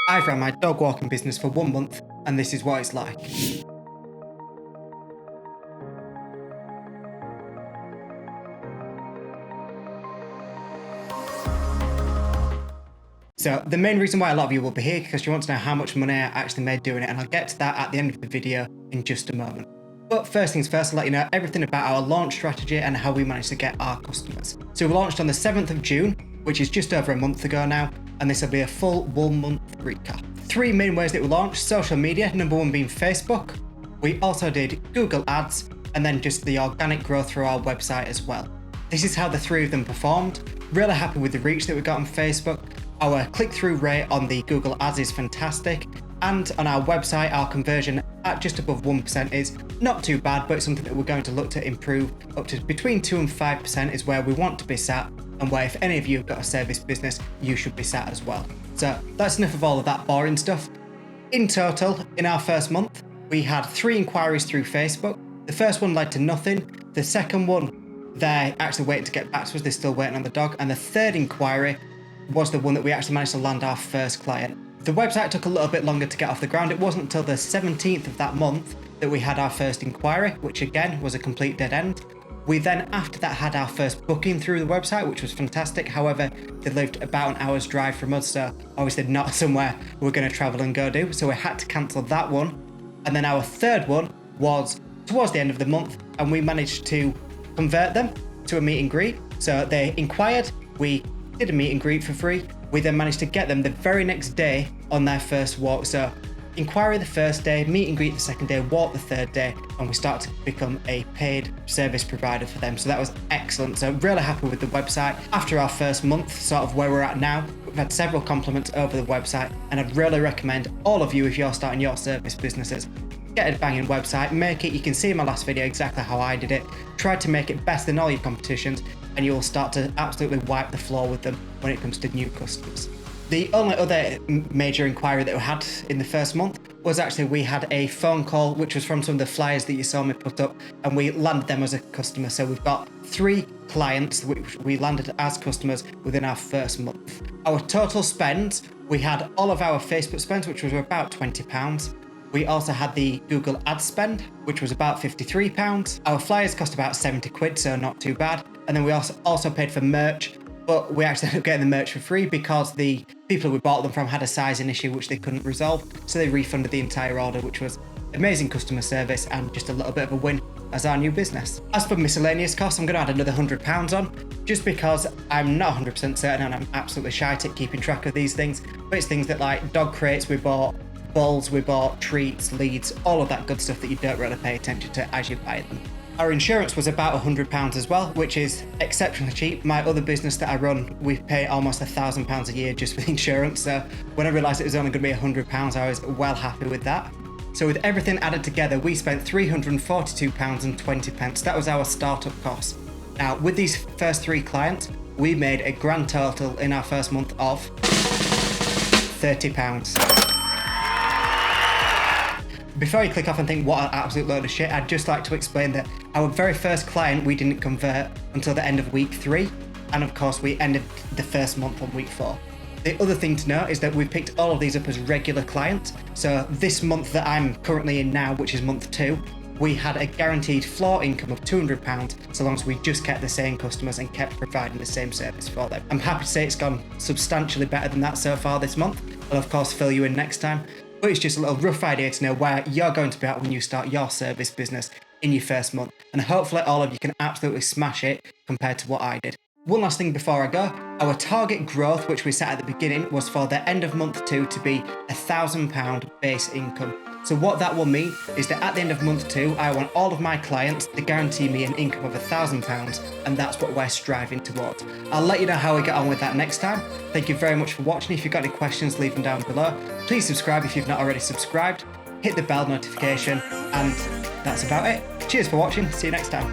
I've run my dog walking business for 1 month, and this is what it's like. So the main reason why a lot of you will be here is because you want to know how much money I actually made doing it, and I'll get to that at the end of the video in just a moment. But first things first, I'll let you know everything about our launch strategy and how we managed to get our customers. So we launched on the 7th of June, which is just over a month ago now, and this will be a full 1 month recap. 3 main ways that we launched: social media, number 1 being Facebook. We also did Google Ads, and then just the organic growth through our website as well. This is how the 3 of them performed. Really happy with the reach that we got on Facebook. Our click-through rate on the Google Ads is fantastic, and on our website, our conversion at just above 1% is not too bad, but it's something that we're going to look to improve up to between 2 and 5% is where we want to be sat, and where if any of you have got a service business, you should be sat as well. So that's enough of all of that boring stuff. In total, in our first month, we had 3 inquiries through Facebook. The first one led to nothing. The second one, they're actually waiting to get back to us. They're still waiting on the dog. And the third inquiry was the one that we actually managed to land our first client. The website took a little bit longer to get off the ground. It wasn't until the 17th of that month that we had our first inquiry, which again was a complete dead end. We then, after that, had our first booking through the website, which was fantastic. However, they lived about an hour's drive from us, so obviously not somewhere we're going to travel and go do. So we had to cancel that one. And then our third one was towards the end of the month, and we managed to convert them to a meet and greet. So they inquired, we did a meet and greet for free. We then managed to get them the very next day on their first walk. So inquiry the first day, meet and greet the second day, walk the third day, and we start to become a paid service provider for them. So that was excellent. So really happy with the website. After our first month, sort of where we're at now, we've had several compliments over the website, and I'd really recommend all of you, if you're starting your service businesses, get a banging website, make it. You can see in my last video exactly how I did it. Try to make it best in all your competitions, and you'll start to absolutely wipe the floor with them when it comes to new customers. The only other major inquiry that we had in the first month was actually we had a phone call, which was from some of the flyers that you saw me put up, and we landed them as a customer. So we've got 3 clients which we landed as customers within our first month. Our total spend, we had all of our Facebook spends, which was about £20. We also had the Google Ads spend, which was about £53. Our flyers cost about 70 quid, so not too bad. And then we also paid for merch, but we actually ended up getting the merch for free because the people we bought them from had a sizing issue which they couldn't resolve. So they refunded the entire order, which was amazing customer service and just a little bit of a win as our new business. As for miscellaneous costs, I'm going to add another £100 on, just because I'm not 100% certain and I'm absolutely shite at keeping track of these things. But it's things that like dog crates we bought, balls we bought, treats, leads, all of that good stuff that you don't really pay attention to as you buy them. Our insurance was about £100 as well, which is exceptionally cheap. My other business that I run, we pay almost £1,000 a year just for the insurance. So when I realised it was only going to be £100, I was well happy with that. So with everything added together, we spent £342.20. That was our startup cost. Now, with these first 3 clients, we made a grand total in our first month of £30. Before you click off and think what an absolute load of shit, I'd just like to explain that our very first client we didn't convert until the end of week 3, and of course we ended the first month on week 4. The other thing to note is that we picked all of these up as regular clients. So this month that I'm currently in now, which is month 2, we had a guaranteed floor income of £200 so long as we just kept the same customers and kept providing the same service for them. I'm happy to say it's gone substantially better than that so far this month. I'll of course fill you in next time. But it's just a little rough idea to know where you're going to be at when you start your service business in your first month. And hopefully all of you can absolutely smash it compared to what I did. One last thing before I go, our target growth, which we set at the beginning, was for the end of month 2 to be £1,000 base income. So what that will mean is that at the end of month 2, I want all of my clients to guarantee me an income of £1,000, and that's what we're striving towards. I'll let you know how we get on with that next time. Thank you very much for watching. If you've got any questions, leave them down below. Please subscribe if you've not already subscribed. Hit the bell notification, and that's about it. Cheers for watching. See you next time.